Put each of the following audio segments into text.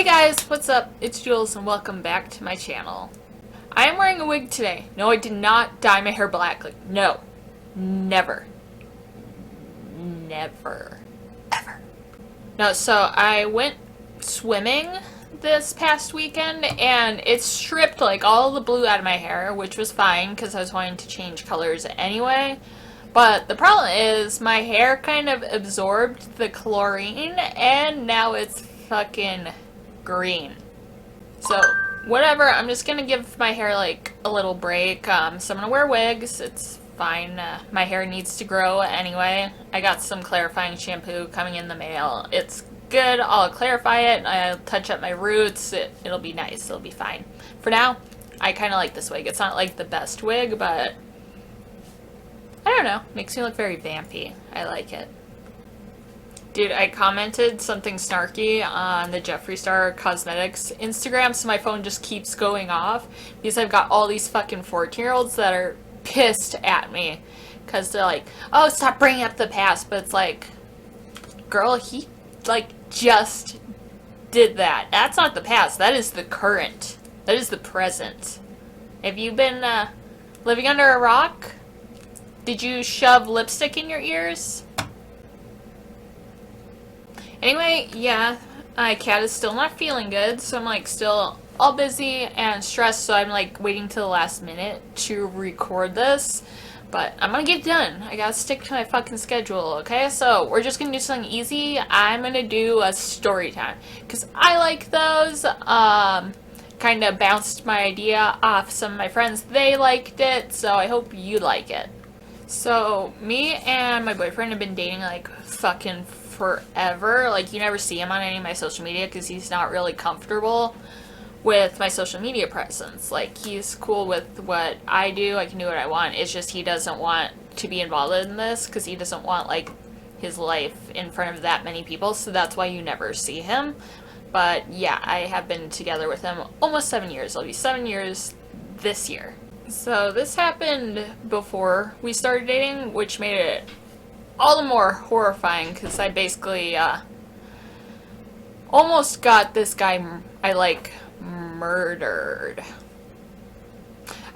guys, what's up? It's Jules and welcome back to my channel. I am wearing a wig today. No, I did not dye my hair black. Like, no. Never. Never. Ever. No, so I went swimming this past weekend and it stripped like all the blue out of my hair, which was fine because I was wanting to change colors anyway. But the problem is my hair kind of absorbed the chlorine and now it's fucking green. So whatever, I'm just gonna give my hair like a little break. So I'm gonna wear wigs. It's fine. My hair needs to grow anyway. I got some clarifying shampoo coming in the mail. It's good. I'll clarify it. I'll touch up my roots. It'll be nice. It'll be fine. For now, I kind of like this wig. It's not like the best wig, but I don't know. Makes me look very vampy. I like it. Dude, I commented something snarky on the Jeffree Star Cosmetics Instagram, so my phone just keeps going off because I've got all these fucking 14-year-olds that are pissed at me because they're like, oh, stop bringing up the past. But it's like, girl, he like just did that. That's not the past. That is the current. That is the present. Have you been living under a rock? Did you shove lipstick in your ears? Anyway, yeah, my cat is still not feeling good, so I'm like still all busy and stressed, so I'm like waiting till the last minute to record this. But I'm gonna get done. I gotta stick to my fucking schedule, okay? So we're just gonna do something easy. I'm gonna do a story time because I like those. Kind of bounced my idea off some of my friends. They liked it, so I hope you like it. So me and my boyfriend have been dating like fucking forever. Like, you never see him on any of my social media because he's not really comfortable with my social media presence. Like, he's cool with what I do. I can do what I want. It's just he doesn't want to be involved in this because he doesn't want like his life in front of that many people, so that's why you never see him. But yeah, I have been together with him almost 7 years. It'll be 7 years this year. So this happened before we started dating, which made it all the more horrifying because I basically almost got this guy I like murdered.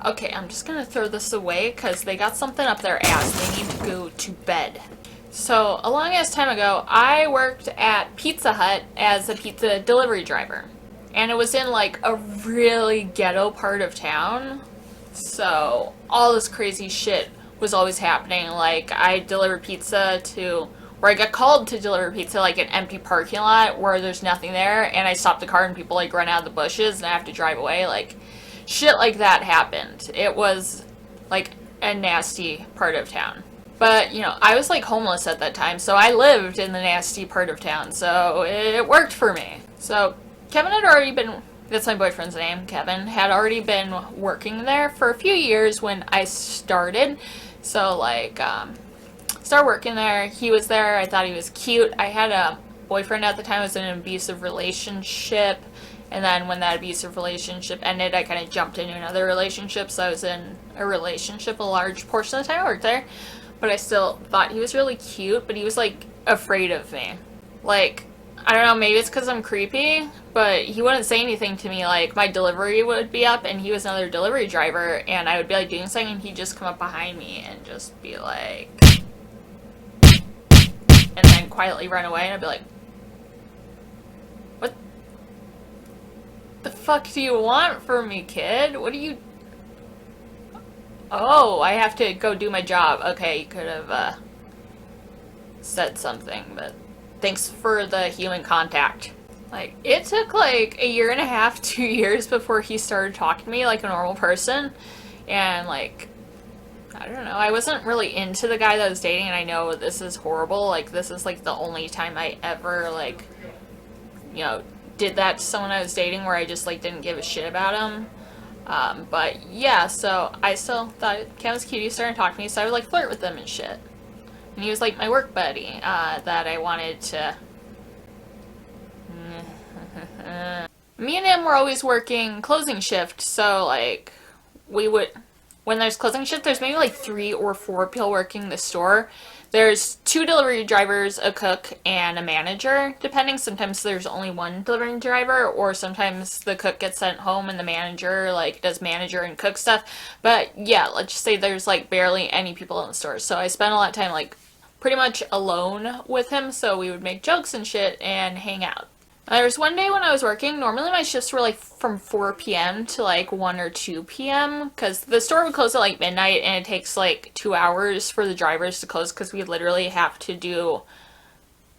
Okay, I'm just gonna throw this away because they got something up their ass. They need to go to bed. So a long ass time ago, I worked at Pizza Hut as a pizza delivery driver, and it was in like a really ghetto part of town. So all this crazy shit was always happening. Like, I delivered pizza to where I got called to deliver pizza, like an empty parking lot where there's nothing there, and I stop the car and people like run out of the bushes and I have to drive away. Like, shit like that happened. It was like a nasty part of town. But, you know, I was like homeless at that time, so I lived in the nasty part of town, so it worked for me. So Kevin had already been, that's my boyfriend's name, Kevin, had already been working there for a few years when I started. So, like, started working there. He was there. I thought he was cute. I had a boyfriend at the time. I was in an abusive relationship. And then when that abusive relationship ended, I kind of jumped into another relationship. So I was in a relationship a large portion of the time I worked there. But I still thought he was really cute. But he was, like, afraid of me. Like, I don't know, maybe it's because I'm creepy, but he wouldn't say anything to me. Like, my delivery would be up, and he was another delivery driver, and I would be, like, doing something, and he'd just come up behind me and just be like, and then quietly run away, and I'd be like, what the fuck do you want from me, kid? What do you... Oh, I have to go do my job. Okay, you could have, said something, but... Thanks for the human contact. Like, it took like a year and a half, 2 years before he started talking to me like a normal person. And like, I don't know, I wasn't really into the guy that I was dating, and I know this is horrible. Like, this is like the only time I ever like, you know, did that to someone I was dating where I just like didn't give a shit about him. But yeah, so I still thought Cam was cute. He started talking to me, so I would like flirt with him and shit. And he was like my work buddy that I wanted to... Me and him were always working closing shift, so like we would... when there's closing shift, there's maybe like 3 or 4 people working the store. There's 2 delivery drivers, a cook, and a manager, depending. Sometimes there's only 1 delivery driver, or sometimes the cook gets sent home and the manager, like, does manager and cook stuff. But yeah, let's just say there's, like, barely any people in the store. So I spent a lot of time, like, pretty much alone with him, so we would make jokes and shit and hang out. There was one day when I was working, normally my shifts were like from 4 p.m. to like 1 or 2 p.m. because the store would close at like midnight and it takes like 2 hours for the drivers to close because we literally have to do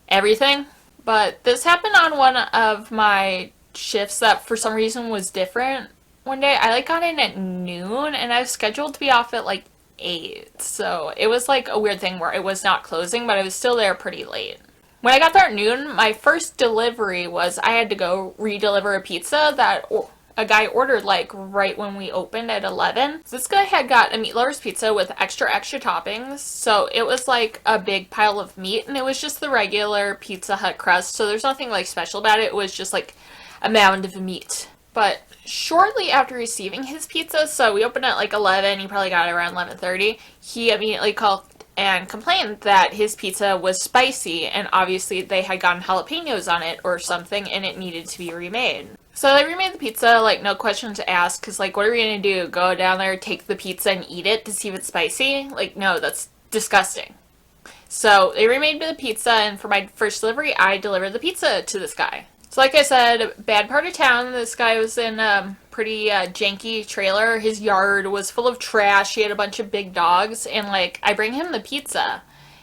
everything. But this happened on one of my shifts that for some reason was different. One day I like got in at noon and I was scheduled to be off at like 8. So it was like a weird thing where it was not closing, but I was still there pretty late. When I got there at noon, my first delivery was I had to go re-deliver a pizza that a guy ordered like right when we opened at 11. So this guy had got a meat lover's pizza with extra toppings. So it was like a big pile of meat and it was just the regular Pizza Hut crust. So there's nothing like special about it. It was just like a mound of meat. But shortly after receiving his pizza, so we opened at like 11, he probably got it around 11:30, he immediately called and complained that his pizza was spicy and obviously they had gotten jalapenos on it or something and it needed to be remade. So they remade the pizza, like no questions asked, because like what are we gonna do? Go down there, take the pizza and eat it to see if it's spicy? Like no, that's disgusting. So they remade the pizza and for my first delivery I delivered the pizza to this guy. So like I said, bad part of town. This guy was in a pretty janky trailer. His yard was full of trash. He had a bunch of big dogs. And like, I bring him the pizza.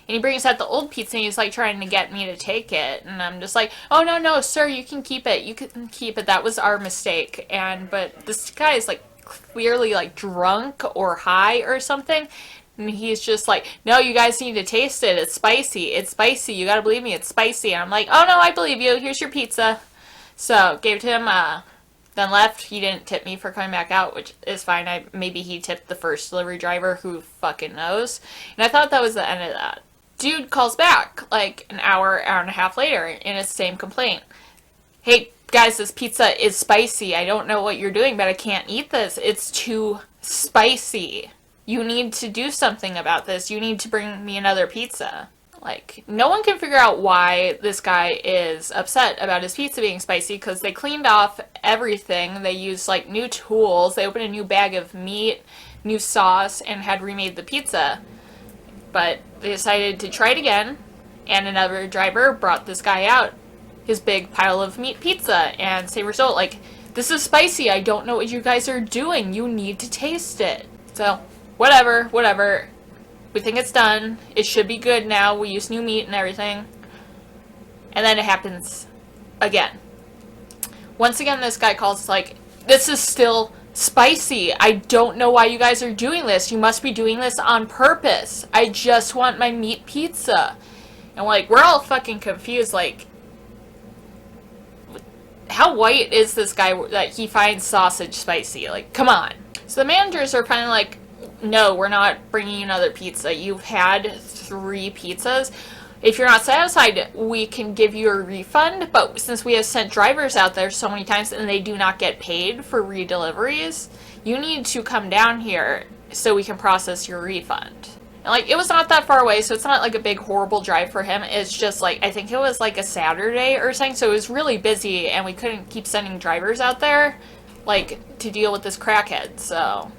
And he brings out the old pizza and he's like trying to get me to take it. And I'm just like, oh no, sir, you can keep it. You can keep it. That was our mistake. But this guy is like clearly like drunk or high or something. And he's just like, no, you guys need to taste it. It's spicy. It's spicy. You gotta believe me. It's spicy. And I'm like, oh, no, I believe you. Here's your pizza. So, gave it to him, then left. He didn't tip me for coming back out, which is fine. Maybe he tipped the first delivery driver, who fucking knows. And I thought that was the end of that. Dude calls back, like, an hour and a half later, in his same complaint. Hey, guys, this pizza is spicy. I don't know what you're doing, but I can't eat this. It's too spicy. You need to do something about this. You need to bring me another pizza. Like, no one can figure out why this guy is upset about his pizza being spicy because they cleaned off everything. They used, like, new tools. They opened a new bag of meat, new sauce, and had remade the pizza. But they decided to try it again, and another driver brought this guy out his big pile of meat pizza, and same result. Like, this is spicy. I don't know what you guys are doing. You need to taste it. So, whatever. We think it's done. It should be good now. We use new meat and everything. And then it happens again. Once again, this guy calls like, this is still spicy. I don't know why you guys are doing this. You must be doing this on purpose. I just want my meat pizza. And like, we're all fucking confused. Like, how white is this guy that he finds sausage spicy? Like, come on. So the managers are finally like, no, we're not bringing you another pizza. You've had 3 pizzas. If you're not satisfied, we can give you a refund. But since we have sent drivers out there so many times and they do not get paid for redeliveries, you need to come down here so we can process your refund. And like, it was not that far away, so it's not like a big horrible drive for him. It's just like, I think it was like a Saturday or something, so it was really busy and we couldn't keep sending drivers out there, like, to deal with this crackhead, so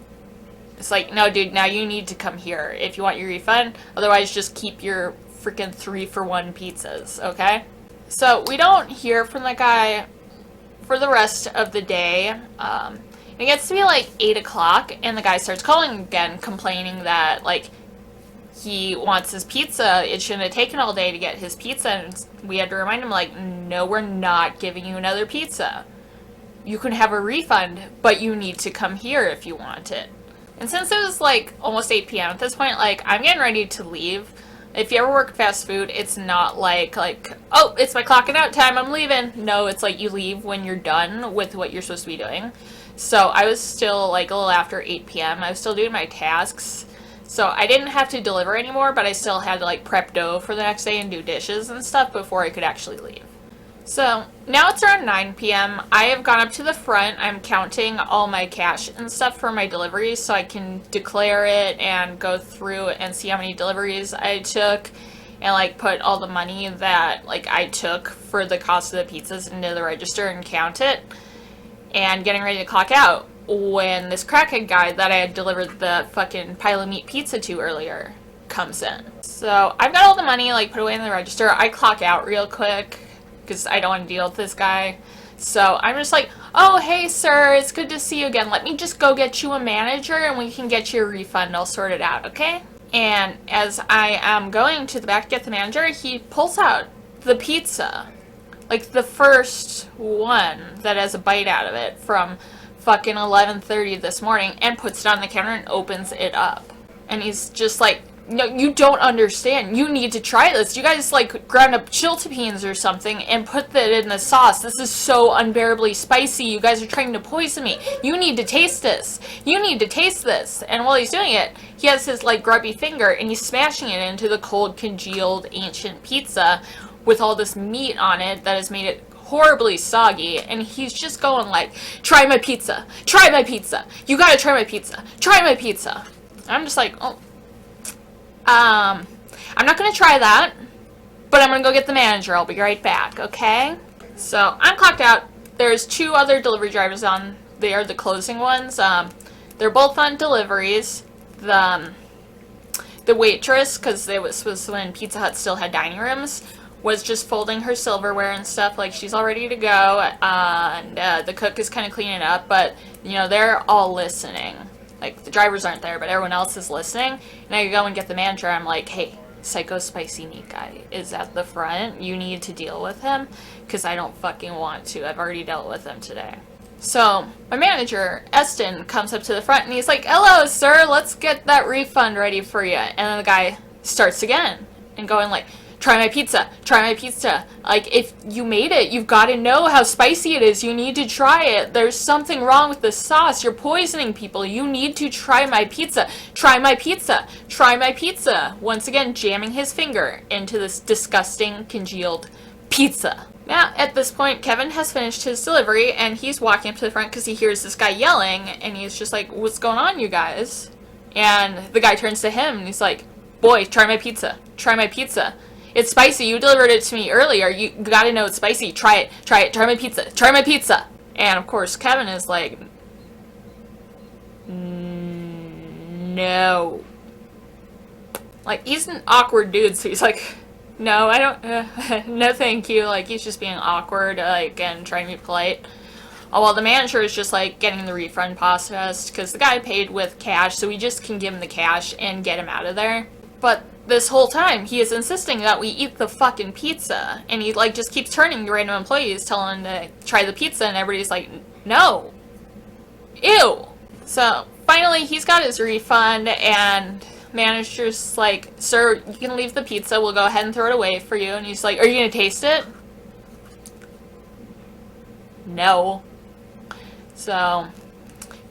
it's like, no, dude, now you need to come here if you want your refund. Otherwise, just keep your freaking 3-for-1 pizzas, okay? So we don't hear from the guy for the rest of the day. It gets to be like 8 o'clock, and the guy starts calling again, complaining that, like, he wants his pizza. It shouldn't have taken all day to get his pizza. And we had to remind him, like, no, we're not giving you another pizza. You can have a refund, but you need to come here if you want it. And since it was like almost 8 p.m. at this point, like, I'm getting ready to leave. If you ever work fast food, it's not like, oh, it's my clocking out time, I'm leaving. No, it's like you leave when you're done with what you're supposed to be doing. So I was still like a little after 8 p.m. I was still doing my tasks. So I didn't have to deliver anymore, but I still had to like prep dough for the next day and do dishes and stuff before I could actually leave. So now it's around 9 p.m. I have gone up to the front. I'm counting all my cash and stuff for my deliveries so I can declare it and go through and see how many deliveries I took and like put all the money that like I took for the cost of the pizzas into the register and count it, and getting ready to clock out when this crackhead guy that I had delivered the fucking pile of meat pizza to earlier comes in. So I've got all the money like put away in the register. I clock out real quick because I don't want to deal with this guy. So I'm just like, oh, hey, sir, it's good to see you again. Let me just go get you a manager and we can get you a refund. I'll sort it out, okay? And as I am going to the back to get the manager, he pulls out the pizza. Like the first one that has a bite out of it from fucking 11:30 this morning, and puts it on the counter and opens it up. And he's just like, no, you don't understand. You need to try this. You guys like ground up chiltepines or something and put that in the sauce. This is so unbearably spicy. You guys are trying to poison me. You need to taste this. You need to taste this. And while he's doing it, he has his like grubby finger and he's smashing it into the cold, congealed, ancient pizza with all this meat on it that has made it horribly soggy, and he's just going like, try my pizza. Try my pizza. You gotta try my pizza. Try my pizza. I'm just like, oh. I'm not gonna try that, but I'm gonna go get the manager. I'll be right back, okay? So I'm clocked out. There's two other delivery drivers on there, the closing ones. They're both on deliveries. The waitress, because it was when Pizza Hut still had dining rooms, was just folding her silverware and stuff. Like, she's all ready to go, and the cook is kind of cleaning up, but, you know, they're all listening. Like, the drivers aren't there, but everyone else is listening. And I go and get the manager. I'm like, hey, Psycho Spicy Meat Guy is at the front. You need to deal with him, because I don't fucking want to. I've already dealt with him today. So, my manager, Eston, comes up to the front, and he's like, hello, sir, let's get that refund ready for you. And then the guy starts again, and going like, try my pizza, try my pizza. Like, if you made it, you've got to know how spicy it is. You need to try it. There's something wrong with the sauce. You're poisoning people. You need to try my pizza. Try my pizza. Try my pizza. Once again, jamming his finger into this disgusting, congealed pizza. Now, at this point, Kevin has finished his delivery, and he's walking up to the front because he hears this guy yelling, and he's just like, what's going on, you guys? And the guy turns to him, and he's like, boy, try my pizza. Try my pizza. It's spicy. You delivered it to me earlier. You gotta know it's spicy. Try it. Try it. Try my pizza. Try my pizza. And, of course, Kevin is like, no. Like, he's an awkward dude, so he's like, no, I don't, no thank you. Like, he's just being awkward, like, and trying to be polite. Oh, well, the manager is just, like, getting the refund processed, because the guy paid with cash, so we just can give him the cash and get him out of there. But this whole time, he is insisting that we eat the fucking pizza. And he, like, just keeps turning to random employees, telling them to try the pizza, and everybody's like, no. Ew. So, finally, he's got his refund, and manager's like, sir, you can leave the pizza. We'll go ahead and throw it away for you. And he's like, are you going to taste it? No. So,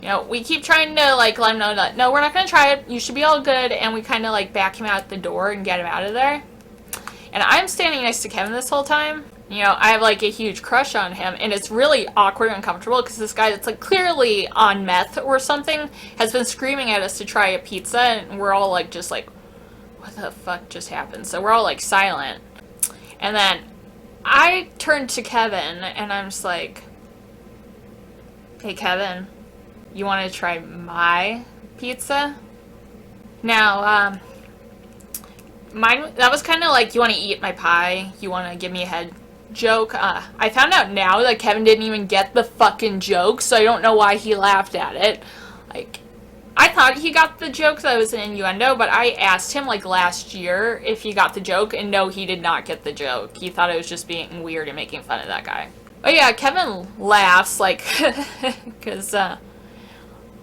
you know, we keep trying to, like, let him know that, no, we're not going to try it. You should be all good. And we kind of, like, back him out the door and get him out of there. And I'm standing next to Kevin this whole time. You know, I have, like, a huge crush on him. And it's really awkward and uncomfortable because this guy that's, like, clearly on meth or something has been screaming at us to try a pizza. And we're all, like, just like, what the fuck just happened? So we're all, like, silent. And then I turned to Kevin and I'm just like, hey, Kevin, you want to try my pizza? Now, mine, that was kind of like, you want to eat my pie? You want to give me a head joke? I found out now that Kevin didn't even get the fucking joke, so I don't know why he laughed at it. Like, I thought he got the joke that was an innuendo, but I asked him, like, last year if he got the joke, and no, he did not get the joke. He thought it was just being weird and making fun of that guy. But yeah, Kevin laughs, like, because,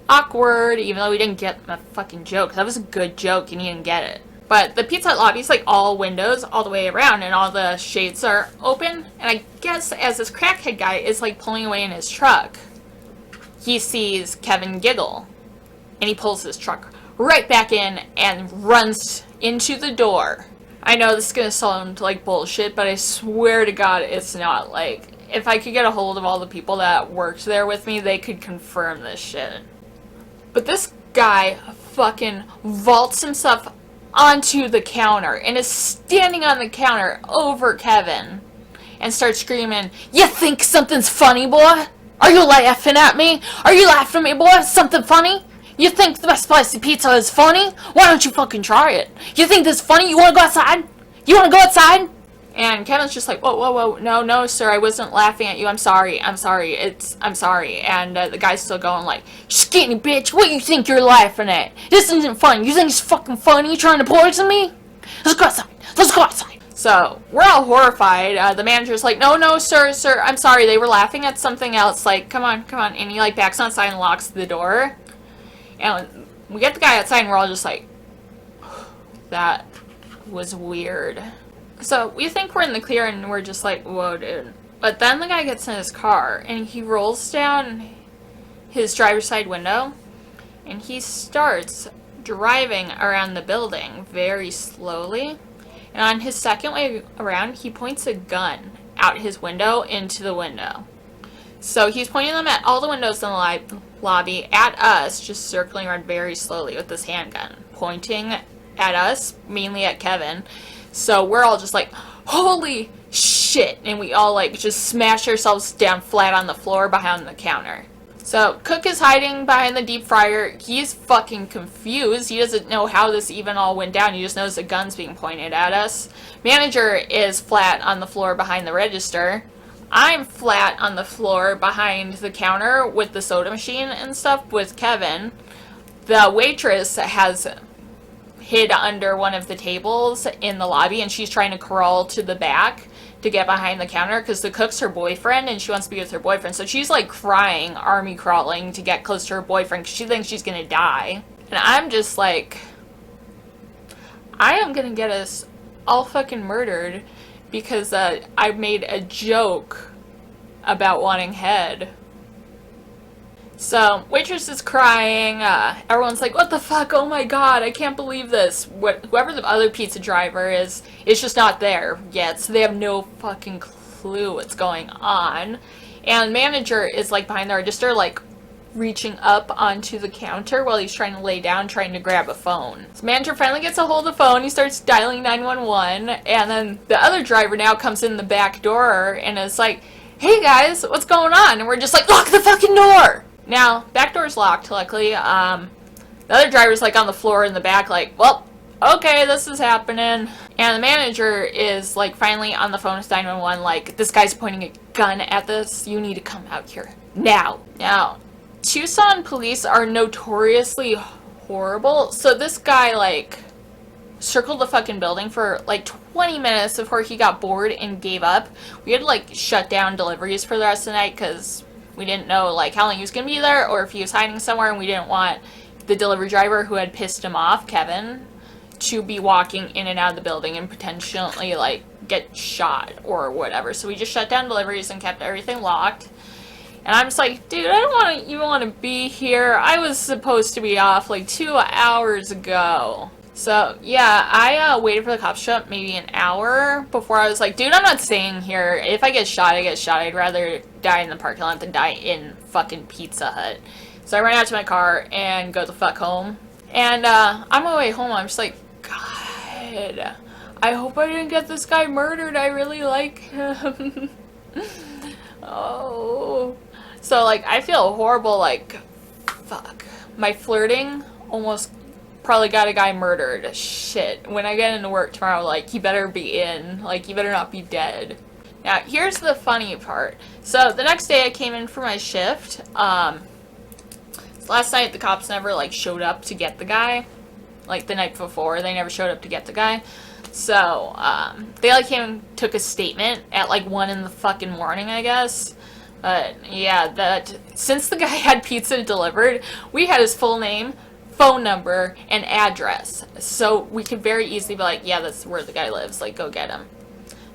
awkward, even though we didn't get the fucking joke. That was a good joke, and he didn't get it. But the Pizza Hut lobby is, like, all windows all the way around, and all the shades are open. And I guess as this crackhead guy is, like, pulling away in his truck, he sees Kevin giggle. And he pulls his truck right back in and runs into the door. I know this is gonna sound like bullshit, but I swear to God it's not. Like, if I could get a hold of all the people that worked there with me, they could confirm this shit. But this guy fucking vaults himself onto the counter and is standing on the counter over Kevin and starts screaming, "You think something's funny, boy? Are you laughing at me? Are you laughing at me, boy? Something funny? You think the spicy pizza is funny? Why don't you fucking try it? You think this is funny? You want to go outside? You want to go outside?" And Kevin's just like, "Whoa, whoa, whoa, no, sir, I wasn't laughing at you. I'm sorry. I'm sorry. And the guy's still going like, "Skinny bitch, what you think you're laughing at? This isn't funny. You think it's fucking funny? You trying to poison me? Let's go outside. Let's go outside." So, we're all horrified. The manager's like, no, sir, I'm sorry. They were laughing at something else. Like, come on. And he like backs outside and locks the door. And we get the guy outside and we're all just like, that was weird. So we think we're in the clear and we're just like, whoa, dude. But then the guy gets in his car and he rolls down his driver's side window and he starts driving around the building very slowly. And on his second way around, he points a gun out his window into the window. So he's pointing them at all the windows in the lobby at us, just circling around very slowly with this handgun, pointing at us, mainly at Kevin. So we're all just like, holy shit, and we all like just smash ourselves down flat on the floor behind the counter. So Cook is hiding behind the deep fryer. He's fucking confused. He doesn't know how this even all went down. He just knows the gun's being pointed at us. Manager is flat on the floor behind the register. I'm flat on the floor behind the counter with the soda machine and stuff with Kevin. The waitress has hid under one of the tables in the lobby and she's trying to crawl to the back to get behind the counter because the cook's her boyfriend and she wants to be with her boyfriend. So she's like crying, army crawling to get close to her boyfriend because she thinks she's gonna die. And I'm just like, I am gonna get us all fucking murdered because I made a joke about wanting head. So, waitress is crying, everyone's like, what the fuck, oh my god, I can't believe this. Whoever the other pizza driver is just not there yet, so they have no fucking clue what's going on. And manager is like behind the register, like reaching up onto the counter while he's trying to lay down, trying to grab a phone. So manager finally gets a hold of the phone, he starts dialing 911, and then the other driver now comes in the back door and is like, hey guys, what's going on? And we're just like, lock the fucking door! Now, back door's locked, luckily. The other driver's like on the floor in the back, like, well, okay, this is happening. And the manager is like finally on the phone with 911, like, this guy's pointing a gun at this. You need to come out here now. Now, Tucson police are notoriously horrible. So this guy like circled the fucking building for like 20 minutes before he got bored and gave up. We had to like shut down deliveries for the rest of the night because we didn't know like how long he was going to be there or if he was hiding somewhere, and we didn't want the delivery driver who had pissed him off, Kevin, to be walking in and out of the building and potentially like get shot or whatever. So we just shut down deliveries and kept everything locked. And I'm just like, dude, I don't even want to be here. I was supposed to be off like 2 hours ago. So, yeah, I waited for the cops to show up maybe an hour before I was like, dude, I'm not staying here. If I get shot, I get shot. I'd rather die in the parking lot than die in fucking Pizza Hut. So I ran out to my car and go the fuck home. And on my way home, I'm just like, God, I hope I didn't get this guy murdered. I really like him. Oh. So, like, I feel horrible, like, fuck. My flirting almost probably got a guy murdered. Shit. When I get into work tomorrow, like, you better be in. Like, you better not be dead. Now, here's the funny part. So, the next day I came in for my shift. Last night the cops never, like, showed up to get the guy. Like, the night before, they never showed up to get the guy. So, they, like, came and took a statement at, like, 1 in the fucking morning, I guess. But, yeah, that since the guy had pizza delivered, we had his full name, phone number, and address. So we could very easily be like, yeah, that's where the guy lives. Like, go get him.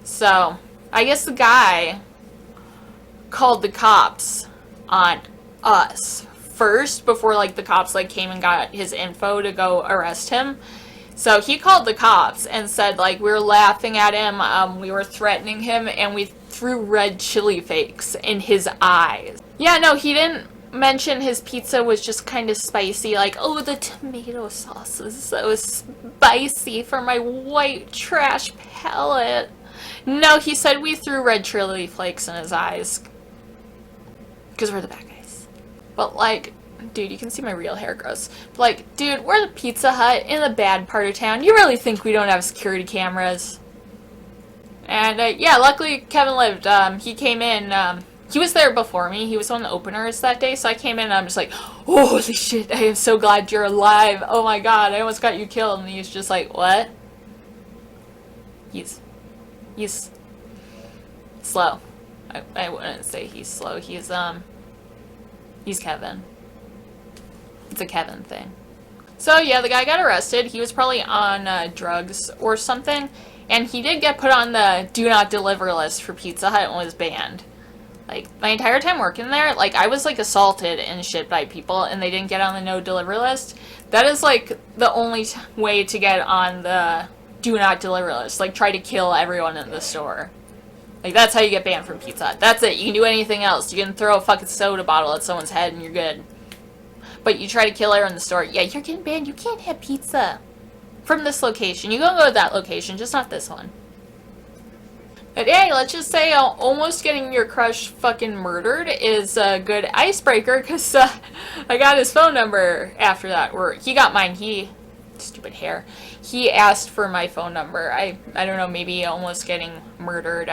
So, I guess the guy called the cops on us first before, like, the cops, like, came and got his info to go arrest him. So he called the cops and said, like, we were laughing at him, we were threatening him, and we threw red chili flakes in his eyes. Yeah, no, he didn't mention his pizza was just kind of spicy, like, oh, the tomato sauce is so spicy for my white trash palate. No, he said we threw red chili flakes in his eyes. Because we're the bad guys. But, like, dude, you can see my real hair grows. But, like, dude, we're the Pizza Hut in the bad part of town. You really think we don't have security cameras? And, yeah, luckily Kevin lived. He came in, he was there before me. He was one of the openers that day, so I came in and I'm just like, oh, holy shit, I am so glad you're alive. Oh my god, I almost got you killed. And he's just like, what? He's slow. I wouldn't say he's slow. He's Kevin. It's a Kevin thing. So yeah, the guy got arrested. He was probably on drugs or something, and he did get put on the do not deliver list for Pizza Hut and was banned. Like, my entire time working there, like, I was, like, assaulted and shit by people, and they didn't get on the no deliver list. That is, like, the only way to get on the do not deliver list. Like, try to kill everyone in the store. Like, that's how you get banned from Pizza Hut. That's it. You can do anything else. You can throw a fucking soda bottle at someone's head and you're good. But you try to kill everyone in the store, yeah, you're getting banned. You can't have pizza from this location. You can go to that location, just not this one. But hey, let's just say almost getting your crush fucking murdered is a good icebreaker, because I got his phone number after that. Or he got mine. Stupid hair. He asked for my phone number. I don't know, maybe almost getting murdered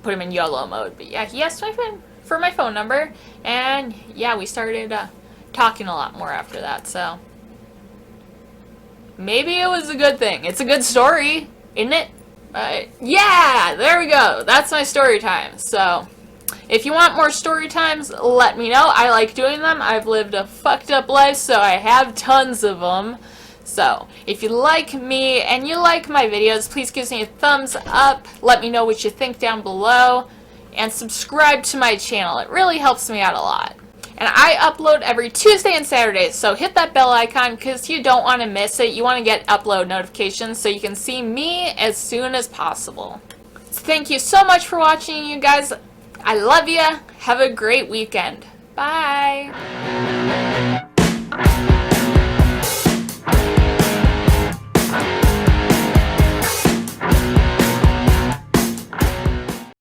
put him in YOLO mode. But yeah, he asked for my phone number, and yeah, we started talking a lot more after that, so maybe it was a good thing. It's a good story, isn't it? Yeah, there we go. That's my story time. So, if you want more story times, let me know. I like doing them. I've lived a fucked up life, so I have tons of them. So, if you like me and you like my videos, please give me a thumbs up. Let me know what you think down below. And subscribe to my channel. It really helps me out a lot. And I upload every Tuesday and Saturday, so hit that bell icon because you don't want to miss it. You want to get upload notifications so you can see me as soon as possible. So thank you so much for watching, you guys. I love you. Have a great weekend. Bye.